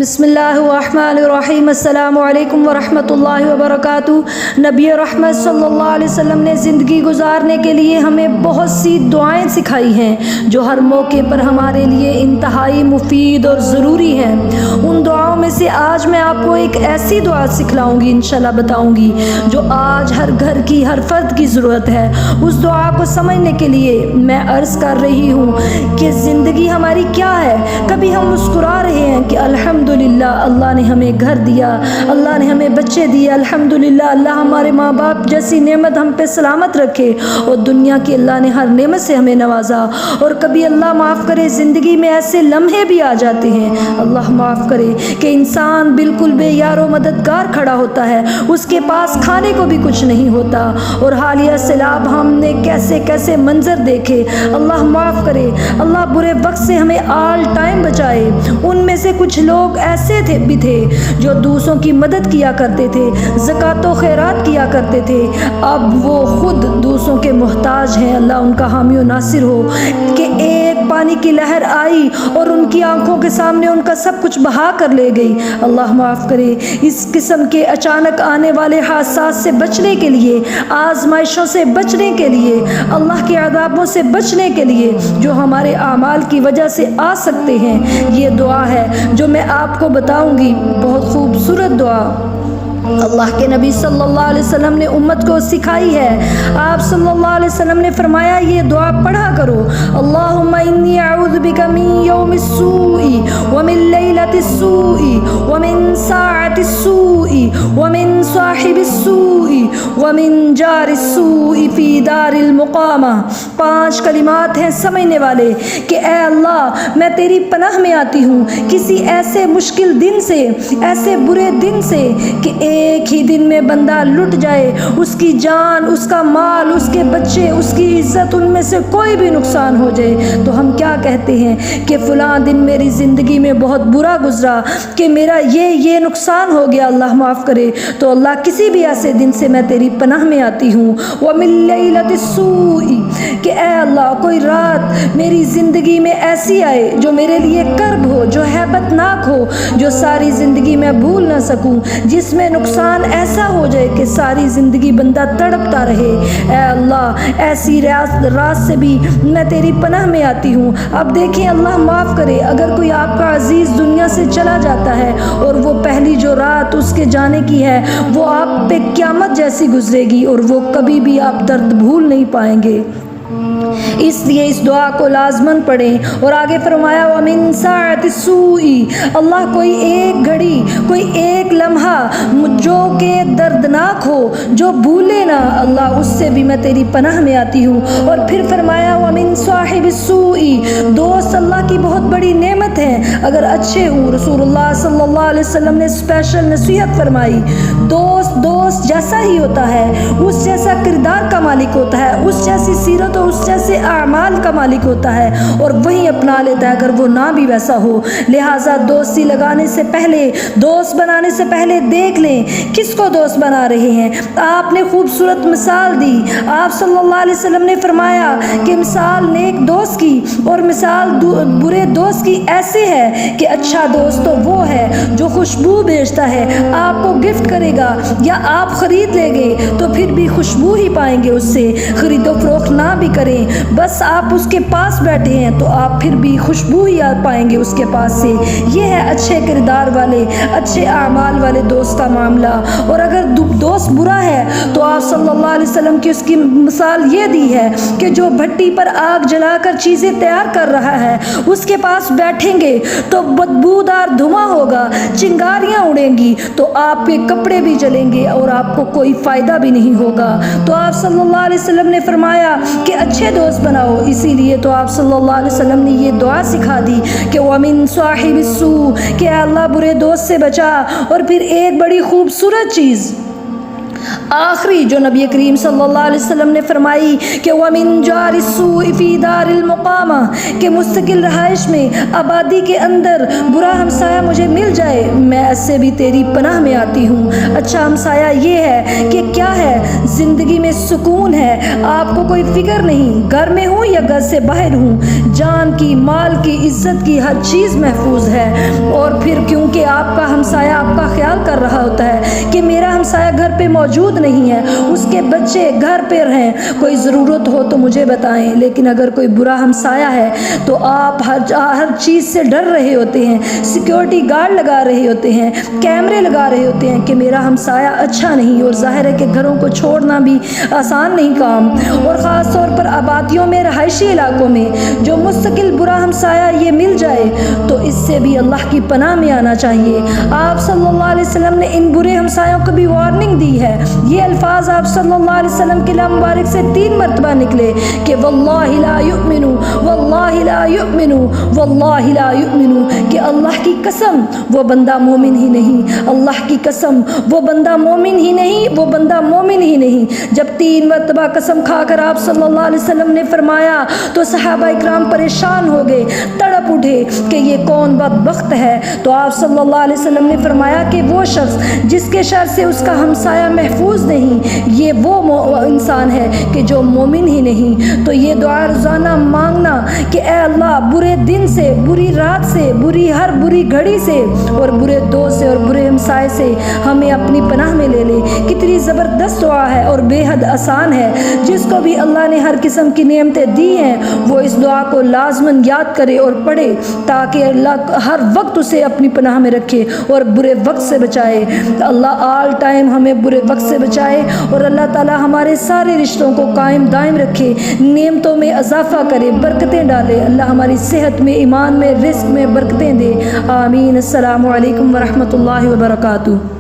بسم اللہ الرحمن الرحیم۔ السلام علیکم ورحمۃ اللہ وبرکاتہ۔ نبی رحمت صلی اللہ علیہ وسلم نے زندگی گزارنے کے لیے ہمیں بہت سی دعائیں سکھائی ہیں جو ہر موقع پر ہمارے لیے انتہائی مفید اور ضروری ہیں۔ ان دعاؤں میں سے آج میں آپ کو ایک ایسی دعا سکھلاؤں گی، انشاءاللہ بتاؤں گی، جو آج ہر گھر کی ہر فرد کی ضرورت ہے۔ اس دعا کو سمجھنے کے لیے میں عرض کر رہی ہوں کہ زندگی ہماری کیا ہے۔ کبھی ہم مسکرا رہے ہیں کہ الحمدللہ اللہ نے ہمیں گھر دیا، اللہ نے ہمیں بچے دیے، الحمدللہ اللہ ہمارے ماں باپ جیسی نعمت ہم پہ سلامت رکھے، اور دنیا کی اللہ نے ہر نعمت سے ہمیں نوازا۔ اور کبھی اللہ معاف کرے زندگی میں ایسے لمحے بھی آ جاتے ہیں، اللہ معاف کرے، کہ انسان بالکل بے یار و مددگار کھڑا ہوتا ہے، اس کے پاس کھانے کو بھی کچھ نہیں ہوتا۔ اور حالیہ سیلاب ہم نے کیسے کیسے منظر دیکھے، اللہ معاف کرے، اللہ برے وقت سے ہمیں آل ٹائم بچائے۔ ان میں سے کچھ لوگ ایسے بھی تھے جو دوسروں کی مدد کیا کرتے تھے، زکوٰۃ و خیرات کیا کرتے تھے، اب وہ خود دوسروں کے محتاج ہیں۔ اللہ ان کا حامی و ناصر ہو کہ ایک پانی کی لہر آئی اور ان کی آنکھوں کے سامنے ان کا سب کچھ بہا کر لے گئی، اللہ معاف کرے۔ اس قسم کے اچانک آنے والے حادثات سے بچنے کے لیے، آزمائشوں سے بچنے کے لیے، اللہ کے عذابوں سے بچنے کے لیے جو ہمارے اعمال کی وجہ سے آ سکتے ہیں، یہ دعا ہے جو میں آپ کو بتاؤں گی۔ بہت خوبصورت دعا اللہ کے نبی صلی اللہ علیہ وسلم نے امت کو سکھائی ہے۔ آپ صلی اللہ علیہ وسلم نے فرمایا یہ دعا پڑھا کرو، اللہم انی اعوذ بک من یوم السوء ومن لیلۃ السوء ومن ساعۃ السوء ومن صاحب السوء ومن جار السوء فی دار المقامہ۔ 5 کلمات ہیں سمجھنے والے کہ اے اللہ میں تیری پناہ میں آتی ہوں کسی ایسے مشکل دن سے، ایسے برے دن سے کہ ایک ہی دن میں بندہ لٹ جائے، اس کی جان، اس کا مال، اس کے بچے، اس کی عزت، ان میں سے کوئی بھی نقصان ہو جائے تو ہم کیا کہتے ہیں کہ فلاں دن میری زندگی میں بہت برا گزرا، کہ میرا یہ نقصان ہو گیا، اللہ معاف کرے۔ تو اللہ کسی بھی ایسے دن سے میں تیری پناہ میں آتی ہوں۔ وَمِن لَيْلَةِ السُّوءِ، کہ اے اللہ کوئی رات میری زندگی میں ایسی آئے جو میرے لیے کرب ہو، جو ہیبت ناک ہو، جو ساری زندگی میں بھول نہ سکوں، جس میں نقصان ایسا ہو جائے کہ ساری زندگی بندہ تڑپتا رہے۔ اے اللہ ایسی رات سے بھی میں تیری پناہ میں آتی ہوں۔ اب دیکھیں اللہ معاف کرے، اگر کوئی آپ کا عزیز دنیا سے چلا جاتا ہے اور وہ پہلی جو رات اس کے جانے کی ہے وہ آپ پہ قیامت جیسی گزرے گی، اور وہ کبھی بھی آپ درد بھول نہیں پائیں گے۔ اس لیے اس دعا کو لازماً پڑھیں۔ اور آگے فرمایا وَمِن سَاعَةِ السُّوءِ، اللہ کوئی ایک گھڑی، کوئی ایک لمحہ جو کہ دردناک ہو، جو بھولے نہ، اللہ اس سے بھی میں تیری پناہ میں آتی ہوں۔ اور پھر فرمایا وَمِن صَاحِبِ السُّوءِ، دوست اللہ کی بہت بڑی نعمت ہے اگر اچھے ہوں۔ رسول اللہ صلی اللہ علیہ وسلم نے اسپیشل نصیحت فرمائی، دوست جیسا ہی ہوتا ہے، اس جیسا کردار کا مالک ہوتا ہے، اس جیسی سیرت اور اس جیسے اعمال کا مالک ہوتا ہے، اور وہی اپنا لیتا ہے اگر وہ نہ بھی ویسا ہو۔ لہٰذا دوستی لگانے سے پہلے، دوست بنانے سے پہلے دیکھ لیں کس کو دوست بنا رہے ہیں۔ آپ نے خوبصورت مثال دی، آپ صلی اللہ علیہ وسلم نے فرمایا کہ مثال نیک دوست کی اور مثال برے دوست کی ایسے ہے کہ اچھا دوست تو وہ ہے جو خوشبو بھیجتا ہے، آپ کو گفٹ کرے گا یا آپ خرید لیں گے تو پھر بھی خوشبو ہی پائیں گے اس سے، خرید و فروخت نہ بھی کریں، بس آپ اس کے پاس بیٹھے ہیں تو آپ پھر بھی خوشبو ہی پائیں گے اس کے پاس سے۔ یہ ہے اچھے کردار والے، اچھے اعمال والے دوست کا معاملہ۔ اور اگر دوست برا ہے تو آپ صلی اللہ علیہ وسلم کی اس کی مثال یہ دی ہے کہ جو بھٹی پر آگ جلا کر چیزیں تیار کر رہا ہے، اس کے پاس بیٹھیں گے تو بدبودار دھواں ہوگا، چنگاریاں اڑیں گی تو آپ کے کپڑے بھی جلیں گے اور آپ کو کوئی فائدہ بھی نہیں ہوگا۔ تو آپ صلی اللہ علیہ وسلم نے فرمایا کہ اچھے دوست بناؤ، اسی لیے تو آپ صلی اللہ علیہ وسلم نے یہ دعا سکھا دی کہ وَمِن صَاحِبِ السُّوءِ، کہ اے اللہ برے دوست سے بچا۔ اور پھر ایک بڑی خوبصورت چیز آخری جو نبی کریم صلی اللہ علیہ وسلم نے فرمائی کہ وَمِن جَارِ السُّوءِ فِي دَارِ الْمُقَامَةِ کہ مستقل رہائش میں آبادی کے اندر برا ہمسایہ مجھے مل جائے میں اس سے بھی تیری پناہ میں آتی ہوں۔ اچھا ہمسایہ یہ ہے کہ کیا ہے زندگی میں سکون ہے، آپ کو کوئی فکر نہیں، گھر میں ہوں یا گھر سے باہر ہوں، جان کی، مال کی، عزت کی ہر چیز محفوظ ہے۔ اور پھر کیونکہ آپ کا ہمسایہ آپ کا خیال کر رہا ہوتا ہے کہ میرا ہمسایہ گھر پہ موجود نہیں ہے، اس کے بچے گھر پہ رہیں، کوئی ضرورت ہو تو مجھے بتائیں۔ لیکن اگر کوئی برا ہمسایہ ہے تو آپ ہر چیز سے ڈر رہے ہوتے ہیں، سیکیورٹی گارڈ لگا رہے ہوتے ہیں، کیمرے لگا رہے ہوتے ہیں کہ میرا ہمسایہ اچھا نہیں، اور ظاہر ہے کہ گھروں کو چھوڑنا بھی آسان نہیں کام، اور خاص طور پر آبادیوں میں، رہائشی علاقوں میں جو مستقل برا ہمسایہ یہ مل جائے تو اس سے بھی اللہ کی پناہ میں آنا چاہیے۔ آپ صلی اللہ علیہ وسلم نے ان برے ہمسایوں کو بھی وارننگ دی ہے۔ یہ الفاظ آپ صلی اللہ علیہ وسلم کے لب مبارک سے 3 مرتبہ نکلے کہ واللہ لا یؤمن، واللہ لا یؤمن، واللہ لا یؤمن، کہ اللہ کی قسم وہ بندہ مومن ہی نہیں، اللہ کی قسم وہ بندہ مومن ہی نہیں، وہ بندہ مومن ہی نہیں۔ جب 3 مرتبہ قسم کھا کر آپ صلی اللہ علیہ وسلم نے فرمایا تو صحابہ اکرام پریشان ہو گئے، تڑپ اٹھے کہ یہ کون بدبخت ہے۔ تو آپ صلی اللہ علیہ وسلم نے فرمایا کہ وہ شخص جس کے شر سے اس کا ہمسایہ محفوظ نہیں، یہ وہ انسان ہے کہ جو مومن ہی نہیں۔ تو یہ دعا روزانہ مانگنا کہ اے اللہ برے دن سے، بری رات سے، ہر بری گھڑی سے، اور برے دوست سے اور برے ہمسائے سے ہمیں اپنی پناہ میں لے لے۔ کتنی زبردست دعا ہے اور بے حد آسان ہے۔ جس کو بھی اللہ نے ہر قسم کی نعمتیں دی ہیں وہ اس دعا کو لازماً یاد کرے اور پڑھے تاکہ اللہ ہر وقت اسے اپنی پناہ میں رکھے اور برے وقت سے بچائے۔ اللہ آل ٹائم ہمیں برے وقت سے بچائے، اور اللہ تعالی ہمارے سارے رشتوں کو قائم دائم رکھے، نعمتوں میں اضافہ کرے، برکتیں ڈالے۔ اللہ ہماری صحت میں، ایمان میں، رزق میں برکتیں دے۔ آمین۔ السلام علیکم ورحمۃ اللہ وبرکاتہ۔